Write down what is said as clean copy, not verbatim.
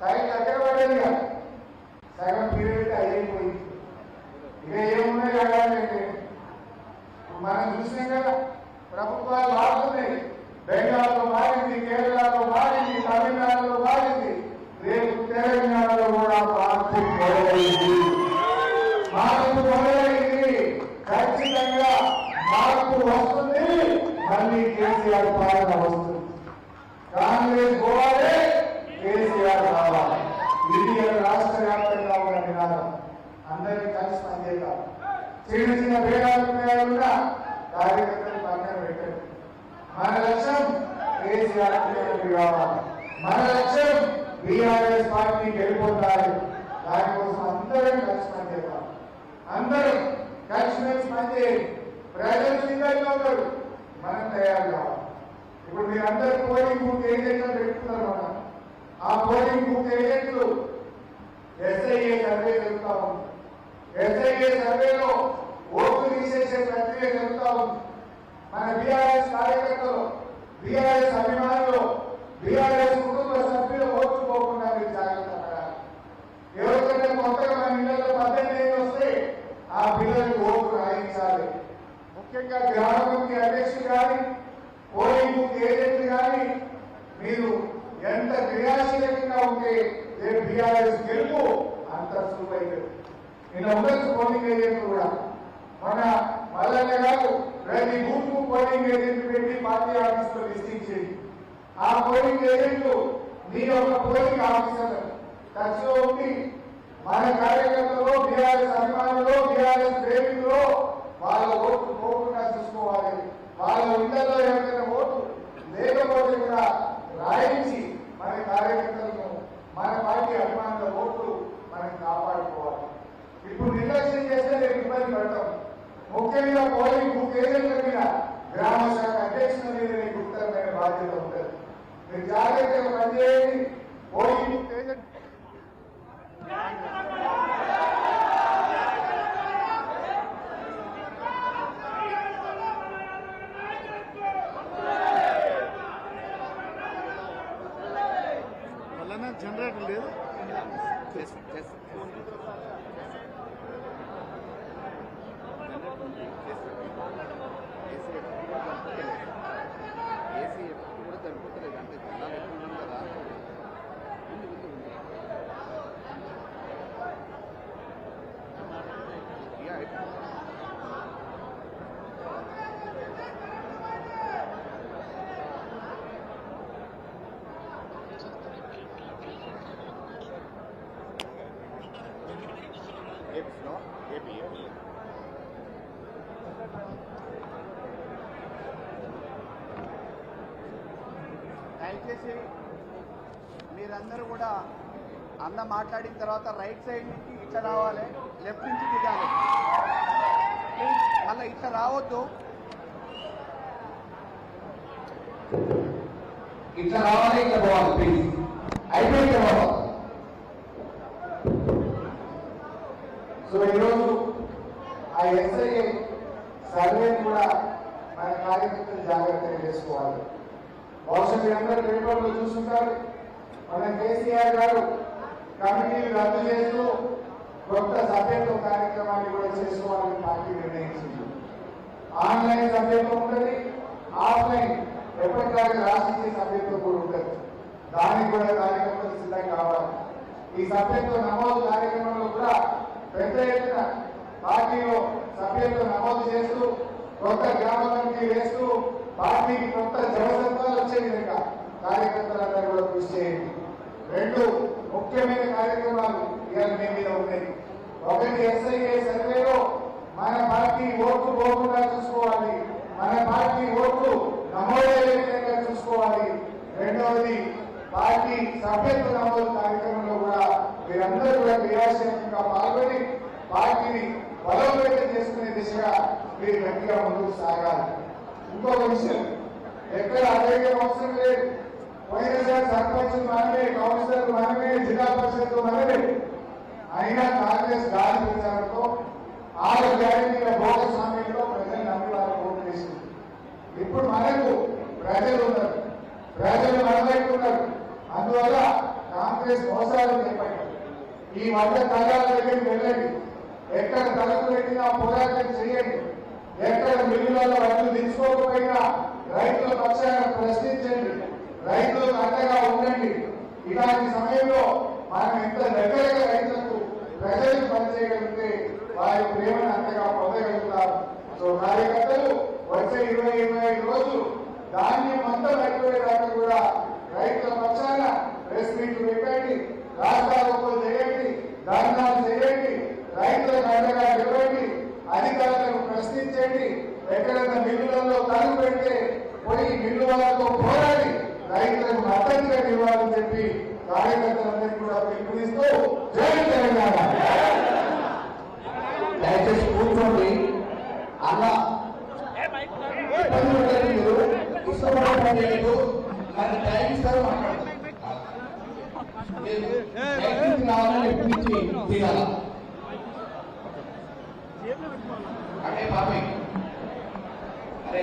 Sign దగ్గర పడేది కదా, సగం పీరియడ్ అయిపోయింది. ఇక ఏమున్నాయి అడగాలంటే మనం చూసినాం కదా, ప్రభుత్వాలు మారుతున్నాయి. బెంగాల్లో మారింది, కేరళలో మారింది, తమిళనాడులో మారింది, రేపు తెలంగాణలో కూడా మార్పు మొదలైంది. ఖచ్చితంగా మార్పు వస్తుంది. మళ్ళీ కేసీఆర్ పాలన వస్తుంది. కాంగ్రెస్ పోవాలి, కేసీఆర్ రావాలి. ఇది రాష్ట్ర వ్యాప్తంగా ఉన్న నినాదం. అందరికీ కలిసి పనిచేద్దాం. చిన్న చిన్న భేదాభిప్రాయాలున్నా కార్యకర్తలు పక్కన పెట్టండి. మన లక్ష్యం కేసీఆర్ కావాలి. మన లక్ష్యం బీఆర్ఎస్ పార్టీ గెలిపోతారు. దానికోసం అందరం కలిసి పనిచేద్దాం. అందరం కలిసిమెలిసి పనిచేయాలి. ప్రజలు సిద్ధంగా ఉన్నారు, మనం తయారు కావాలి. ఇప్పుడు మీరందరూ పోలింగ్ బూత్ ఏజెంట్లు పెట్టుకున్నారు. మనం ఆ పోలింగ్ బూత్ ఏజెంట్లు ఎస్ఐఏ సర్వే జరుగుతూ ఉంది. ఎస్ఐఏ సర్వేలో ఓట్లు తీసేసే ప్రక్రియ జరుగుతూ ఉంది. మన బీఆర్ఎస్ కార్యకర్తలు, బీఆర్ఎస్ అభిమానులు, బీఆర్ఎస్ కుటుంబ సభ్యులు ఓట్లు పోకుండా మీరు జాగ్రత్త పడాలి. ఎవరికైనా కొత్తగా మన ఇళ్లలో 18 ఏళ్ళు వస్తే ఆ పిల్లలకు ఓట్లు రాయించాలి. ముఖ్యంగా గ్రామ కమిటీ అధ్యక్షులు కానీ, పోలింగ్ బూత్ ఏజెంట్లు కానీ మీరు ఎంత క్రియాశీలకంగా ఉంటే బీఆర్ఎస్ గెలుపు అంత సులువైంది. నిన్న ఉండొచ్చు పోలింగ్ ఏజెంట్లు కూడా. మన మల్లన్న గారు ప్రతి బూత్ పోలింగ్ ఏజెంట్ పెట్టి పార్టీ ఆఫీసులో లిస్టింగ్ చేయండి. ఆ పోలింగ్ ఏజెంట్లు మీ యొక్క పోలింగ్ ఆఫీసర్ ఖర్చులో ఉండి మన కార్యకర్తలు, బీఆర్ఎస్ అభిమానులు, బీఆర్ఎస్ ప్రేమికులు వాళ్ళ ఓట్లు పోకుండా చూసుకోవాలి. వాళ్ళ ఇళ్లలో ఎవరైనా ఓటు లేకపోతే కూడా రాయించి మన కార్యకర్తలను, మన పార్టీ అభిమానుల ఓట్లు మనం కాపాడుకోవాలి. ఇప్పుడు నిర్లక్ష్యం చేస్తే నేను ఇబ్బంది పడతాం. ముఖ్యంగా పోలింగ్ బూత్ ఏజెంట్ల మీద, గ్రామ శాఖ అధ్యక్షుల మీద మీకు గురుతరమైన బాధ్యత ఉంటుంది. మీరు జాగ్రత్తగా పనిచేయండి. పోలింగ్ బూత్ ఏజెంట్ జనరేటర్ లేదు. ఏసీ ఎప్పుడు కూడా సరిపోతలేదు. అంటే జనాలు ఎక్కువ ఉన్నాం కదా. దయచేసి మీరందరూ కూడా అన్న మాట్లాడిన తర్వాత రైట్ సైడ్ నుంచి ఇట్లా రావాలి, లెఫ్ట్ నుంచి దిగాలి. మళ్ళీ ఇట్లా రావద్దు, ఇట్లా రావాలి, ఇట్లా పోవాలి. ప్లీజ్ అయిపోయింది బాబా. సో ఈరోజు ఆ ఎస్ఐఏ సర్వే కూడా మన కార్యకర్తలు జాగ్రత్తగా చేసుకోవాలి. బహుశా మీరందరూ పేపర్లో చూస్తుంటారు. మన కేసీఆర్ గారు కమిటీలు రద్దు చేస్తూ కొత్త సభ్యత్వ కార్యక్రమాన్ని కూడా చేసుకోవాలని పార్టీ నిర్ణయించింది. ఆన్లైన్ సభ్యత్వం ఉంటుంది, ఆఫ్లైన్ ఎప్పటిలాగా రాష్ట్రీయ సభ్యత్వం కూడా ఉంటుంది. దానికి కూడా కార్యక్రమాలు సిద్ధం కావాలి. ఈ సభ్యత్వ నమోదు కార్యక్రమంలో కూడా పెద్ద ఎత్తున పార్టీలో సభ్యత్వం నమోదు చేస్తూ, కొత్త గ్రామ కమిటీ వేస్తూ, పార్టీకి కొత్త జవసత్వాలు వచ్చే విధంగా కార్యకర్తలందరూ కూడా కృషి చేయండి. 2 ముఖ్యమైన కార్యక్రమాలు ఇవాళ మీ మీద ఉన్నాయి. ఒకటి ఎస్ఐఏ సర్వేలో మన పార్టీ ఓట్లు పోకుండా చూసుకోవాలి, మన పార్టీ ఓట్లు నమోదయ్యే విధంగా చూసుకోవాలి. రెండవది పార్టీ సభ్యత్వ నమోదు కార్యక్రమంలో కూడా మీరందరూ కూడా క్రియాశీలంగా పాల్గొని పార్టీని బలోపేతం చేసుకునే దిశగా మీరు గట్టిగా ముందుకు సాగాలి. ఇంకొక విషయం, ఎక్కడ అధైర్యం అవసరం లేదు. పోయినసారి సర్పంచ్ మనమే, కౌన్సిలర్ మనమే, జిల్లా పరిషత్ మనమే. అయినా కాంగ్రెస్ గాలి ప్రచారంతో 6 గ్యారెంటీల బోగస్ హామీలతో ప్రజలు నమ్మి వారు ఓటు వేసింది. ఇప్పుడు మనకు ప్రజలు ఉన్నారు, ప్రజలు మన వైపు ఉన్నారు. అందువల్ల కాంగ్రెస్ మోసాలు చెప్పండి. ఈ వంద కళాల దగ్గరికి వెళ్ళండి, ఎక్కడ తలుపు పెట్టినా పోరాటం చేయండి, ఎక్కడ మిల్లులలో వడ్లు తీసుకోకపోయినా రైతుల పక్షాన ప్రశ్నించండి, రైతులకు అండగా ఉండండి. ఇలాంటి సమయంలో మనం ఎంత దగ్గరగా రైతులకు ప్రజలకు పనిచేయగలిగితే వారి ప్రేమను అంతగా పొందగలుగుతారు. సో కార్యకర్తలు వచ్చే 20-25 రోజులు ధాన్యం మొత్తం అయిపోయేదాకా కూడా రైతుల పక్షాన ప్రెస్ మీట్లు పెట్టండి, రాష్ట్రాలు చేయండి, ధర్నాలు చేయండి, రైతులకు అండగా నిలవండి, అధికారులను ప్రశ్నించండి. ఎక్కడైనా మిల్లులలో తలుపు పెడితే పోయి మిల్లు వాళ్ళతో పోరాడి రైతులకు మద్దతుగా నిలవాలని చెప్పి కార్యకర్తలందరికీ కూడా పిలుపునిస్తూ జై తెలంగాణ. దయచేసి కూర్చోండి. అలా మీరు ఇష్టపడలేదు మరి టైం ఇస్తారు రావాలని ఎప్పటి తీరాల అంటే బాబాయ్ అరే